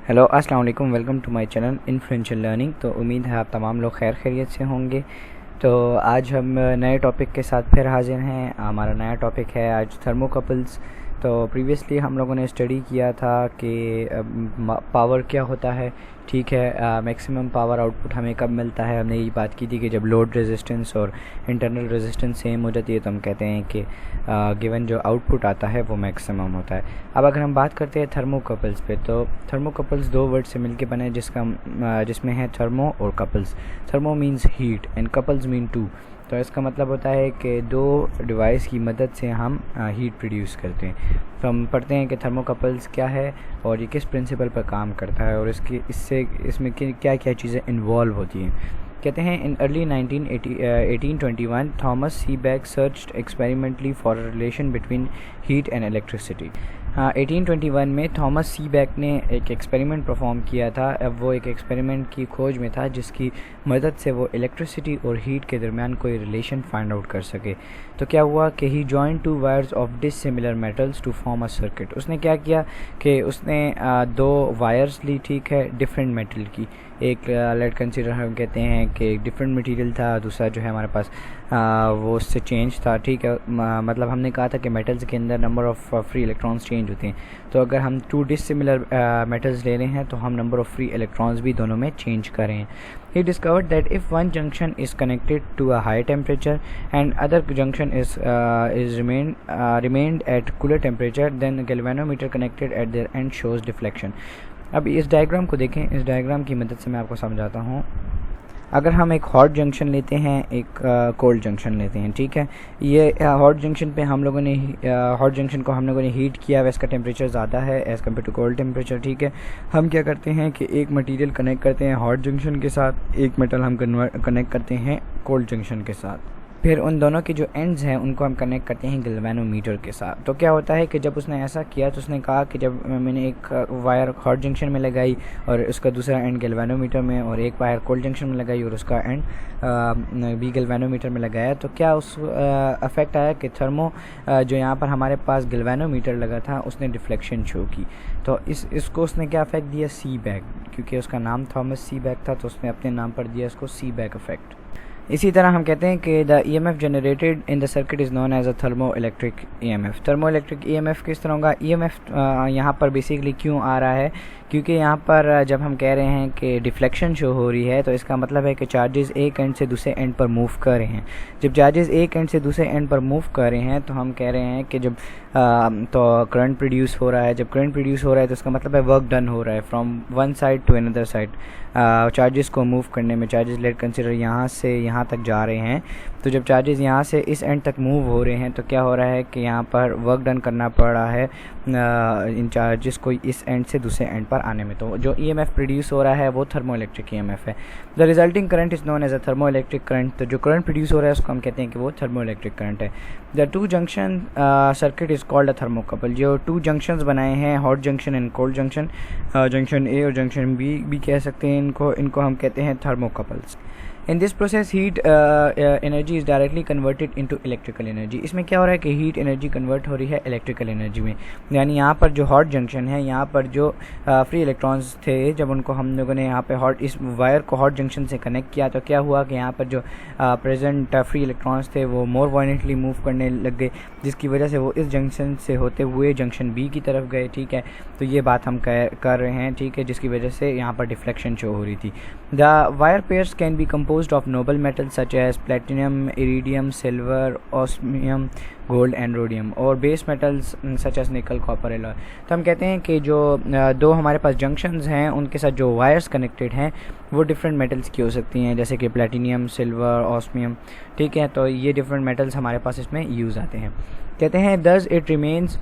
Hello अस्सलाम वालेकुम, welcome to my channel influential learning. तो उम्मीद है आप तमाम लोग खैरियत से होंगे। तो आज हम नए टॉपिक के साथ फिर हाजिर हैं। हमारा नया टॉपिक है आज थर्मोकपल्स। तो प्रीवियसली हम लोगों ने स्टडी किया था कि पावर क्या होता है, ठीक है। मैक्सिमम पावर आउटपुट हमें कब मिलता है। हमने यही बात की थी कि जब लोड रेजिस्टेंस और इंटरनल रेजिस्टेंस सेम हो जाती है तो हम कहते हैं कि गिवन जो आउटपुट आता है वो मैक्सिमम होता है। अब अगर हम बात करते हैं थर्मोकपल्स पे, तो थर्मोकपल्स दो वर्ड से मिलके बने जिसमें है थर्मो और couples. Thermo means heat and couples mean two. तो इसका मतलब होता है कि दो डिवाइस की मदद से हम हीट प्रोड्यूस करते हैं। तो हम पढ़ते हैं कि थर्मोकपल्स क्या है और ये किस प्रिंसिपल पर काम करता है और इसमें क्या क्या चीज़ें इन्वॉल्व होती हैं। कहते हैं in early 1821 Thomas सीबैक searched experimentally for a relation between heat and electricity. 1821 में थॉमस सीबैक ने एक एक्सपेरिमेंट परफॉर्म किया था। अब वो एक एक्सपेरिमेंट की खोज में था जिसकी मदद से वो इलेक्ट्रिसिटी और हीट के दरमियान कोई रिलेशन फाइंड आउट कर सके। तो क्या हुआ कि he join two wires of dissimilar metals to form a circuit. उसने क्या किया कि उसने दो वायर्स ली, ठीक है, डिफरेंट मेटल की। एक लेट कंसीडर हम कहते हैं कि एक डिफरेंट मटेरियल था, दूसरा जो है हमारे पास वो उससे चेंज था, ठीक है। मतलब हमने कहा था कि मेटल्स के अंदर number of free electrons change होते हैं। तो अगर हम टू डिसिमिलर मेटल्स ले रहे हैं तो हम नंबर ऑफ़ फ्री इलेक्ट्रॉन्स भी दोनों में चेंज कर रहे हैं। He discovered that if one junction is connected to a high temperature and other junction is remained at cooler temperature, then the galvanometer connected at their end shows deflection। अब इस diagram को देखें। इस diagram की मदद से मैं आपको समझाता हूँ। अगर हम एक हॉट जंक्शन लेते हैं, एक कोल्ड जंक्शन लेते हैं, ठीक है। ये हॉट जंक्शन पे हम लोगों ने हॉट जंक्शन को हम लोगों ने हीट किया है, इसका टेम्परेचर ज़्यादा है as compare to cold temperature, ठीक है। हम क्या करते हैं कि एक मटेरियल कनेक्ट करते हैं हॉट जंक्शन के साथ, एक मेटल हम कनेक्ट करते हैं कोल्ड जंक्शन के साथ। फिर उन दोनों के जो एंड्स हैं उनको हम कनेक्ट करते हैं गैल्वेनोमीटर के साथ। तो क्या होता है कि जब उसने ऐसा किया तो उसने कहा कि जब मैंने एक वायर हॉट जंक्शन में लगाई और उसका दूसरा एंड गैल्वेनोमीटर में, और एक वायर कोल्ड जंक्शन में लगाई और उसका एंड भी गैल्वेनोमीटर में लगाया, तो क्या उस अफेक्ट आया कि थर्मो जो यहाँ पर हमारे पास गैल्वेनोमीटर लगा था उसने डिफ्लेक्शन शो की। तो इसको उसने क्या अफेक्ट दिया, सीबैक, क्योंकि उसका नाम थॉमस सीबैक था तो उसने अपने नाम पर दिया इसको सीबैक इफेक्ट। इसी तरह हम कहते हैं कि the EMF generated in the circuit is known as a thermo electric EMF। Thermo electric EMF किस तरह होगा, EMF यहाँ पर बेसिकली क्यों आ रहा है, क्योंकि यहाँ पर जब हम कह रहे हैं कि डिफ्लेक्शन शो हो रही है तो इसका मतलब है कि चार्जेस एक एंड से दूसरे एंड पर मूव कर रहे हैं। जब चार्जेस एक एंड से दूसरे एंड पर मूव कर रहे हैं तो हम कह रहे हैं कि जब तो करंट प्रोड्यूस हो रहा है। जब करंट प्रोड्यूस हो रहा है तो इसका मतलब है वर्क डन हो रहा है from one side to another side. Charges को मूव करने में, चार्जेस लेट कंसिडर यहाँ से यहाँ तक जा रहे हैं, तो जब चार्जेस यहाँ से इस एंड तक मूव हो रहे हैं तो क्या हो रहा है कि यहाँ पर वर्क डन करना पड़ रहा है इन चार्जेस को इस एंड से दूसरे एंड पर आने में। तो जो EMF प्रोड्यूस हो रहा है वो थर्मो इलेक्ट्रिक EMF है। The resulting current is known as a thermo electric current. तो जो करंट प्रोड्यूस हो रहा है उसको हम कहते हैं कि वो थर्मो इलेक्ट्रिक करंट है। The two junction circuit is called a thermocouple. जो टू जंक्शंस बनाए हैं, hot junction and cold junction, junction A और जंक्शन बी भी कह सकते हैं इनको हम कहते हैं thermocouples. In this process heat energy is directly converted into electrical energy. इसमें क्या हो रहा है कि हीट एनर्जी कन्वर्ट हो रही है इलेक्ट्रिकल एनर्जी में। यानी यहाँ पर जो हॉट जंक्शन है, यहाँ पर जो फ्री इलेक्ट्रॉन्स थे, जब उनको हम लोगों ने यहाँ पे इस वायर को हॉट जंक्शन से कनेक्ट किया तो क्या हुआ कि यहाँ पर जो प्रेजेंट फ्री इलेक्ट्रॉन्स थे वो मोर वायलेंटली मूव करने लग गए, जिसकी वजह से वो इस जंक्शन से होते हुए जंक्शन बी की तरफ गए, ठीक है। तो ये बात हम कर रहे हैं, ठीक है, जिसकी वजह से यहाँ पर डिफ्लेक्शन शो हो रही थी। The wire pairs can be composed of noble metals such as platinum, iridium, silver, osmium, gold and rhodium, और base metals such as nickel, copper, alloy। तो हम कहते हैं कि जो दो हमारे पास जंक्शंस हैं उनके साथ जो वायर्स कनेक्टेड हैं वो डिफरेंट मेटल्स की हो सकती हैं, जैसे कि प्लेटिनियम, सिल्वर, ऑस्मियम, ठीक है। तो ये डिफरेंट मेटल्स हमारे पास इसमें यूज़ आते हैं। कहते हैं thus it remains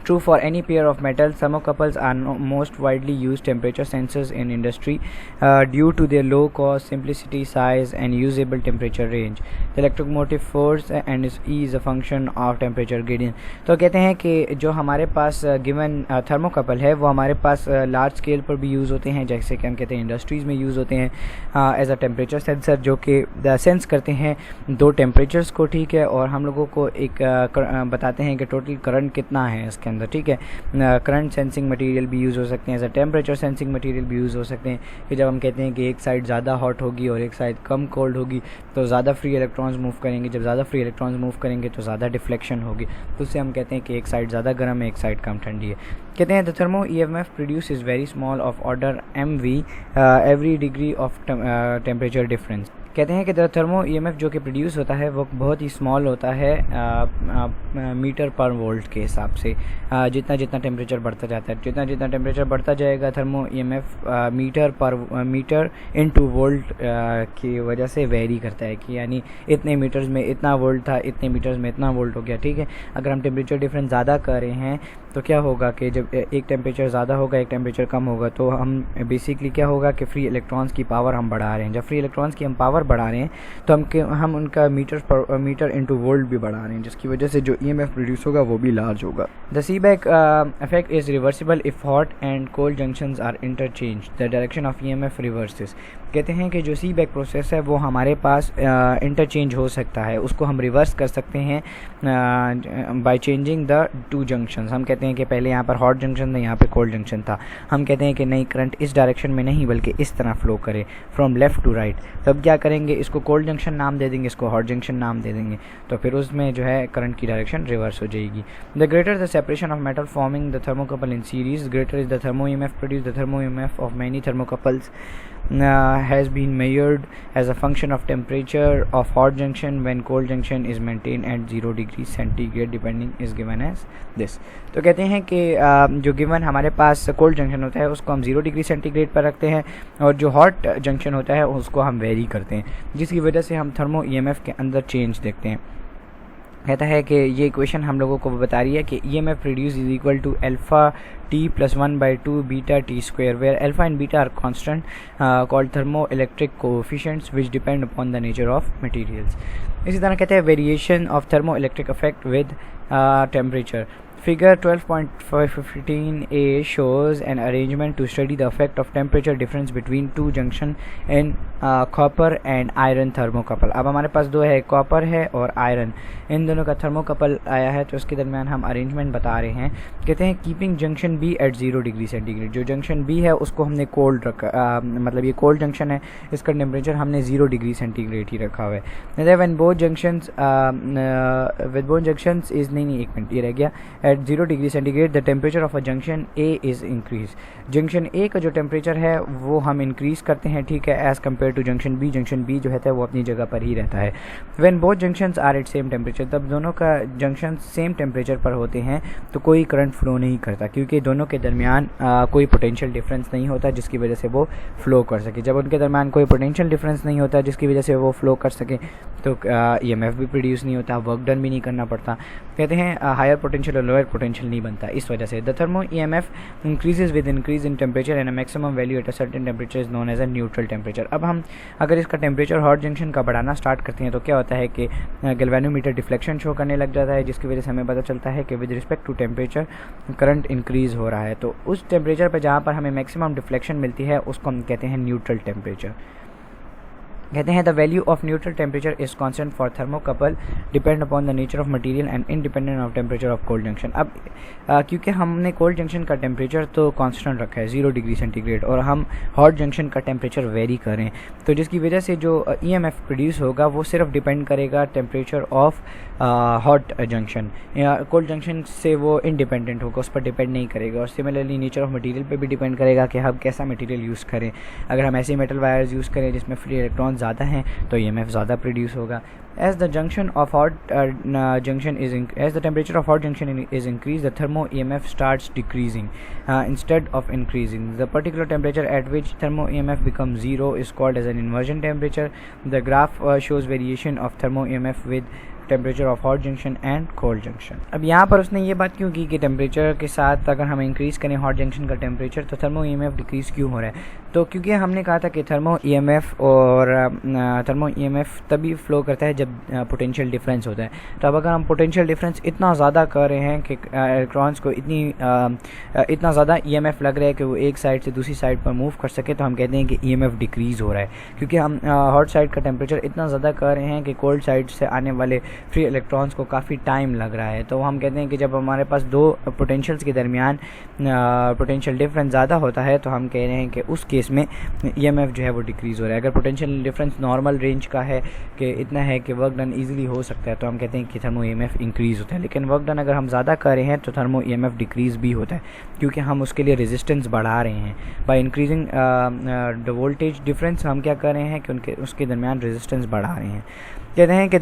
true for any pair of metals. Thermocouples are most widely used temperature sensors in industry due to their low cost, simplicity, size and usable temperature range. The electromotive force and E is a function of temperature gradient। तो कहते हैं कि जो हमारे पास given thermocouple है वो हमारे पास large scale पर भी यूज़ होते हैं, जैसे कि हम कहते हैं इंडस्ट्रीज़ में यूज़ होते हैं एज अ टेम्परेचर सेंसर, जो कि सेंस करते हैं दो टेम्परेचर्स को, ठीक है, और हम लोगों को एक बताते हैं कि टोटल करंट कितना है इसके अंदर, ठीक है। करंट सेंसिंग मटेरियल भी यूज़ हो सकते हैं, as a temperature sensing material भी यूज़ हो सकते हैं कि जब हम कहते हैं कि एक साइड ज़्यादा हॉट होगी और एक साइड कम कोल्ड होगी तो ज़्यादा फ्री इलेक्ट्रॉन्स मूव करेंगे, जब ज़्यादा फ्री इलेक्ट्रॉन्स मूव करेंगे तो ज़्यादा डिफ्लेक्शन होगी, तो उससे हम कहते हैं कि एक साइड ज़्यादा गर्म है, एक साइड कम ठंडी है। कहते हैं the thermo EMF produce is very small of order MV every degree of temperature difference. कहते हैं कि द थर्मो EMF जो कि प्रोड्यूस होता है वो बहुत ही स्मॉल होता है मीटर पर वोल्ट के हिसाब से। जितना जितना टेम्परेचर बढ़ता जाता है, जितना जितना टेम्परेचर बढ़ता जाएगा thermo EMF meter into volt की वजह से वेरी करता है कि यानी इतने मीटर्स में इतना वोल्ट था, इतने मीटर्स में इतना वोल्ट हो गया, ठीक है। अगर हम टेम्परेचर डिफरेंस ज़्यादा कर रहे हैं तो क्या होगा कि जब एक टेम्परेचर ज़्यादा होगा एक टेम्परेचर कम होगा तो हम बेसिकली क्या होगा कि फ्री इलेक्ट्रॉन्स की पावर हम बढ़ा रहे हैं। जब फ्री इलेक्ट्रॉन्स की हम पावर बढ़ा रहे हैं तो हम उनका मीटर इनटू वोल्ट भी बढ़ा रहे हैं, जिसकी वजह से जो EMF प्रोड्यूस होगा वो भी लार्ज होगा। The Seebeck effect is reversible if hot and cold junctions are interchange, the direction of EMF reverses. कहते हैं कि जो सीबेक प्रोसेस है वो हमारे पास इंटरचेंज हो सकता है, उसको हम रिवर्स कर सकते हैं by changing the two junctions. हम कहते हैं कि पहले यहाँ पर हॉट जंक्शन था, यहाँ पे कोल्ड जंक्शन था, हम कहते हैं कि नहीं करंट इस डायरेक्शन में नहीं बल्कि इस तरह फ्लो करे फ्रॉम लेफ़्ट टू राइट। तब क्या करेंगे, इसको कोल्ड जंक्शन नाम दे देंगे, इसको हॉट जंक्शन नाम दे देंगे, तो फिर उसमें जो है करंट की डायरेक्शन रिवर्स हो जाएगी। The greater the separation of metal forming the thermocouple in series, greater is the thermo EMF produce. The thermo EMF of many thermocouples has been measured as a function of temperature of hot junction when cold junction is maintained at 0 degrees centigrade depending is given as this। तो कहते हैं कि जो given हमारे पास cold junction होता है उसको हम 0 डिग्री सेंटीग्रेड पर रखते हैं और जो हॉट जंक्शन होता है उसको हम वेरी करते हैं, जिसकी वजह से हम थर्मो EMF के अंदर चेंज देखते हैं। कहता है कि ये इक्वेशन हम लोगों को बता रही है कि EMF produce is equal to alpha T + 1/2 beta T square, where alpha and beta are constant called thermo electric coefficients which depend upon the nature of materials. इसी तरह कहते हैं variation of thermo electric effect with temperature. Figure 12.15a shows an arrangement to study the effect of temperature difference between two junction in copper and iron thermocouple। अब हमारे पास दो है, copper है और आयरन, इन दोनों का थर्मोकपल आया है तो उसके दरमियान हम अरेंजमेंट बता रहे हैं। कहते हैं keeping junction B at 0 degree centigrade, जो जंक्शन बी है उसको हमने कोल्ड रखा, मतलब ये कोल्ड जंक्शन है, इसका टेम्परेचर हमने 0 डिग्री सेंटीग्रेड ही रखा हुआ है। व्हेन बोथ जंक्शंस इज नहीं एक मिनट ये रह गया, at 0 degree centigrade the temperature of a junction A is increase. Junction A का जो टेम्परेचर है वो हम इंक्रीज़ करते हैं, ठीक है, as compare to junction B. Junction B जो है वो अपनी जगह पर ही रहता है। When both junctions are at same temperature, तब दोनों का जंक्शन सेम टेम्परेचर पर होते हैं तो कोई करंट फ्लो नहीं करता, क्योंकि दोनों के दरमियान कोई पोटेंशियल डिफरेंस नहीं होता जिसकी वजह से वो फ्लो कर सके। जब उनके दरमियान कोई पोटेंशियल डिफरेंस नहीं होता जिसकी वजह से वो फ्लो कर सके तो EMF भी प्रोड्यूस नहीं होता, वर्क डन भी नहीं करना पड़ता। कहते हैं हायर पोटेंशियल और लोअर पोटेंशियल नहीं बनता इस वजह से। The thermo EMF increases with increase in temperature and a maximum value at a certain temperature is known as a neutral temperature. अब हम अगर इसका टेम्परेचर हॉट जंक्शन का बढ़ाना स्टार्ट करते हैं तो क्या होता है कि गैल्वेनोमीटर डिफ्लेक्शन शो करने लग जाता है, जिसकी वजह से हमें पता चलता है कि with respect to temperature current increase हो रहा है। तो उस टेम्परेचर पर जहाँ पर हमें मैक्सिमम डिफ्लेक्शन मिलती है उसको हम कहते हैं न्यूट्रल टेम्परेचर। कहते हैं the value of neutral temperature is constant for thermocouple depend upon the nature of material and independent of temperature of cold junction. अब क्योंकि हमने कोल्ड जंक्शन का टेम्परेचर तो कांस्टेंट रखा है 0 डिग्री सेंटीग्रेड और हम हॉट जंक्शन का टेम्परेचर वेरी करें तो जिसकी वजह से जो EMF प्रोड्यूस होगा वो सिर्फ डिपेंड करेगा टेम्परेचर ऑफ हॉट जंक्शन, या कोल्ड जंक्शन से वो इंडिपेंडेंट होगा, उस पर डिपेंड नहीं करेगा। और सिमिलरली नेचर ऑफ मटेरियल पे भी डिपेंड करेगा कि हम कैसा मटेरियल यूज़ करें। अगर हम ऐसे मेटल वायर्स यूज़ करें जिसमें फ्री इलेक्ट्रॉन ज़्यादा हैं तो EMF ज़्यादा प्रोड्यूस होगा। As the junction of hot junction is as the temperature of hot junction is increased, the thermo EMF starts decreasing instead of increasing. The particular temperature at which thermo EMF becomes 0 is called as an inversion temperature. The graph shows variation of thermo EMF with temperature of hot junction and cold junction. अब यहाँ पर उसने ये बात क्यों की कि temperature के साथ अगर हम इंक्रीज़ करें हॉट जंक्शन का टेम्परेचर तो थर्मो EMF डिक्रीज़ क्यों हो रहा है? तो क्योंकि हमने कहा था कि थर्मो EMF तभी फ्लो करता है जब पोटेंशियल डिफरेंस होता है। तो अब अगर हम पोटेंशियल डिफरेंस इतना ज़्यादा कर रहे हैं कि इलेक्ट्रॉन्स को इतना ज़्यादा EMF लग रहा है कि वो एक साइड से दूसरी साइड पर मूव कर सके, तो हम कहते हैं कि EMF डिक्रीज़ हो रहा है। क्योंकि हम हॉट साइड का टेम्परेचर इतना ज़्यादा कर रहे हैं कि कोल्ड साइड से आने वाले फ्री इलेक्ट्रॉन्स को काफ़ी टाइम लग रहा है। तो हम कहते हैं कि जब हमारे पास दो पोटेंशियल्स के दरमियान पोटेंशियल डिफरेंस ज़्यादा होता है तो हम कह रहे हैं कि उस केस में EMF जो है वो डिक्रीज़ हो रहा है। अगर पोटेंशियल डिफरेंस नॉर्मल रेंज का है कि इतना है कि वर्क डन ईजिली हो सकता है तो हम कहते हैं कि थर्मो EMF इंक्रीज़ होता है। लेकिन वर्क डन अगर हम ज़्यादा कर रहे हैं तो थर्मो EMF डिक्रीज़ भी होता है, क्योंकि हम उसके लिए रेजिस्टेंस बढ़ा रहे हैं। By increasing the voltage difference हम क्या कर रहे हैं कि उसके दरमियान रेजिस्टेंस बढ़ा रहे हैं। कहते हैं कि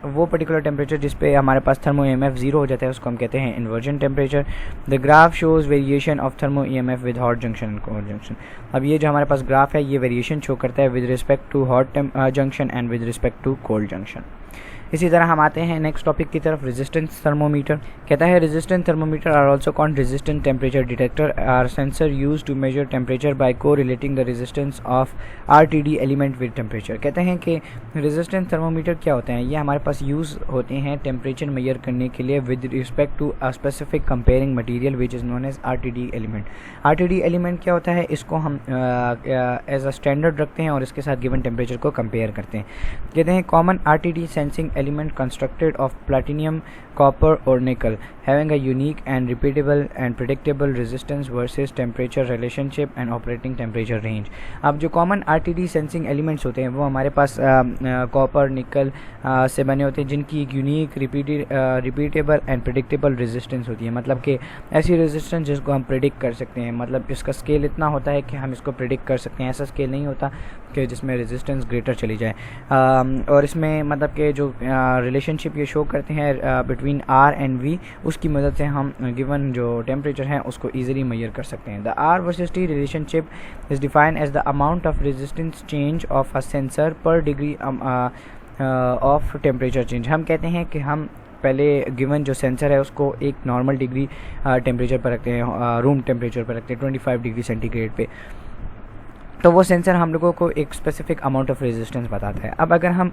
वो पर्टिकुलर टेम्परेचर जिस पे हमारे पास थर्मो EMF ज़ीरो हो जाता है उसको हम कहते हैं inversion temperature. The graph shows variation of thermo EMF with hot junction and cold junction. अब ये जो हमारे पास ग्राफ है ये वेरिएशन शो करता है with respect to hot junction and with respect to cold junction. इसी तरह हम आते हैं नेक्स्ट टॉपिक की तरफ, रेजिस्टेंस थर्मोमीटर। कहता है resistance thermometer are also called resistance temperature detector or sensor used to measure temperature by correlating the resistance of RTD element with temperature. कहते हैं कि रेजिस्टेंस थर्मोमीटर क्या होते हैं, ये हमारे पास यूज़ होते हैं टेम्परेचर मेजर करने के लिए with respect to a specific comparing material which is known as RTD element. RTD element क्या होता है, इसको हम एज अ स्टैंडर्ड रखते हैं और इसके साथ गिवन टेम्परेचर को कंपेयर करते हैं। कहते हैं common RTD sensing element constructed of platinum, copper or nickel having a unique and repeatable and predictable resistance versus temperature relationship and operating temperature range। अब जो common RTD sensing elements होते हैं वो हमारे पास कॉपर निकल से बने होते हैं जिनकी एक unique repeatable and predictable resistance होती है। मतलब कि ऐसी रेजिस्टेंस जिसको हम प्रिडिक्ट कर सकते हैं, मतलब इसका स्केल इतना होता है कि हम इसको प्रिडिक्ट कर सकते हैं। ऐसा स्केल नहीं होता कि जिसमें रेजिस्टेंस ग्रेटर चली जाए। और इसमें मतलब कि जो रिलेशनशिप ये शो करते हैं बिटवीन R एंड V, उसकी मदद से हम गिवन जो टेम्परेचर है उसको ईजिली मेजर कर सकते हैं। The R versus T relationship is defined as the amount of resistance change of a sensor per degree of temperature change. हम कहते हैं कि हम पहले गिवन जो सेंसर है उसको एक नॉर्मल डिग्री टेम्परेचर पर रखते हैं, रूम टेम्परेचर पर रखते हैं 25 डिग्री सेंटीग्रेड पे, तो वो सेंसर हम लोगों को एक स्पेसिफिक अमाउंट ऑफ रेजिस्टेंस बताता है। अब अगर हम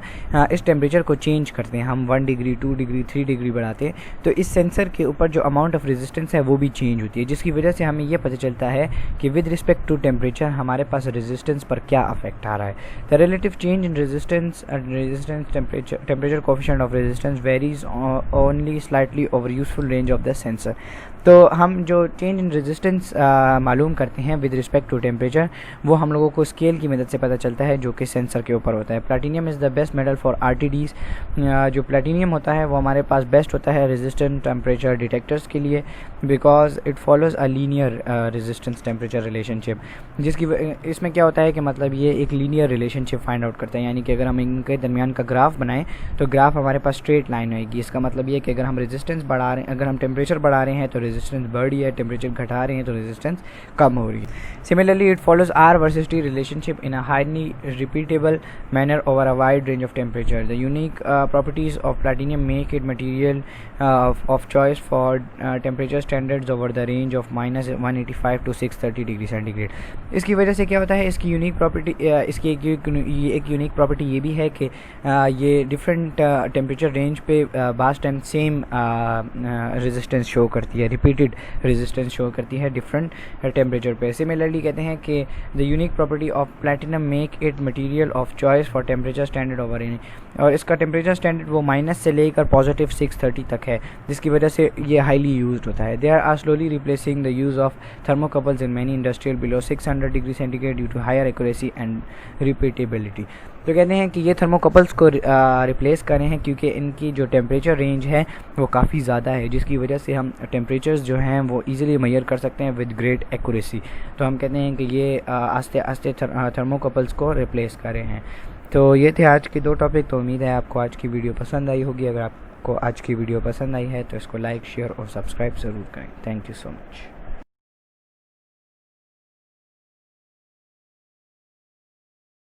इस टेम्परेचर को चेंज करते हैं, हम 1 डिग्री 2 डिग्री 3 डिग्री बढ़ाते हैं, तो इस सेंसर के ऊपर जो अमाउंट ऑफ रेजिस्टेंस है वो भी चेंज होती है, जिसकी वजह से हमें ये पता चलता है कि विद रिस्पेक्ट टू टेम्परेचर हमारे पास रेजिस्टेंस पर क्या अफेक्ट आ रहा है। The relative change in resistance temperature coefficient of resistance varies only slightly over useful range of the sensor. तो हम जो चेंज इन रेजिस्टेंस मालूम करते हैं विद रिस्पेक्ट टू टेम्परेचर वो हम लोगों को स्केल की मदद से पता चलता है जो कि सेंसर के ऊपर होता है। Platinum is the best metal for RTDs। जो प्लैटिनियम होता है वो हमारे पास बेस्ट होता है रेजिस्टेंट टेम्परेचर डिटेक्टर्स के लिए, because it follows a linear resistance temperature relationship. जिसकी इसमें क्या होता है कि मतलब ये एक लीनियर रिलेशनशिप फाइंड आउट करता है, यानी कि अगर हम इनके दरमियान का ग्राफ बनाएं तो ग्राफ हमारे पास स्ट्रेट लाइन होगी। इसका मतलब ये कि अगर हम रेजिस्टेंस बढ़ा रहे हैं, अगर हम टेम्परेचर बढ़ा रहे हैं तो रेजिस्टेंस बढ़ रही है, टेम्परेचर घटा रहे हैं तो रेजिस्टेंस कम हो रही है। Similarly it follows R versus T relationship in a highly repeatable manner over a wide range of temperature. The unique properties of platinum make it material of choice for temperature standards over the range of -185 to 630 degree centigrade. इसकी वजह से क्या होता है, इसकी unique property इसकी एक unique property ये भी है कि ये डिफरेंट टेम्परेचर रेंज पे बास टाइम सेम रेजिस्टेंस शो करती है, रिपीटेड रेजिस्टेंस शो करती है डिफरेंट टेम्परेचर पे। सिमिलरली कहते हैं कि the unique property of platinum make it material of choice for temperature standard over any. और इसका टेम्परेचर स्टैंडर्ड वो माइनस से लेकर पॉजिटिव 630 तक है, जिसकी वजह से ये हाईली यूज्ड होता है। They are slowly replacing the use of thermocouples in many industrial below 600 degree centigrade due to higher accuracy and repeatability. तो कहते हैं कि ये थर्मोकपल्स को रिप्लेस कर रहे हैं क्योंकि इनकी जो टेम्परेचर रेंज है वो काफ़ी ज़्यादा है, जिसकी वजह से हम टेम्परेचर्स जो हैं वो इजीली मेजर कर सकते हैं विद ग्रेट एक्यूरेसी। तो हम कहते हैं कि ये आस्ते आस्ते थर्मोकपल्स को रिप्लेस कर रहे हैं। तो ये थे आज के 2 टॉपिक। तो उम्मीद है आपको आज की वीडियो पसंद आई होगी। अगर आपको आज की वीडियो पसंद आई है तो इसको लाइक, शेयर और सब्सक्राइब ज़रूर करें। Thank you so much.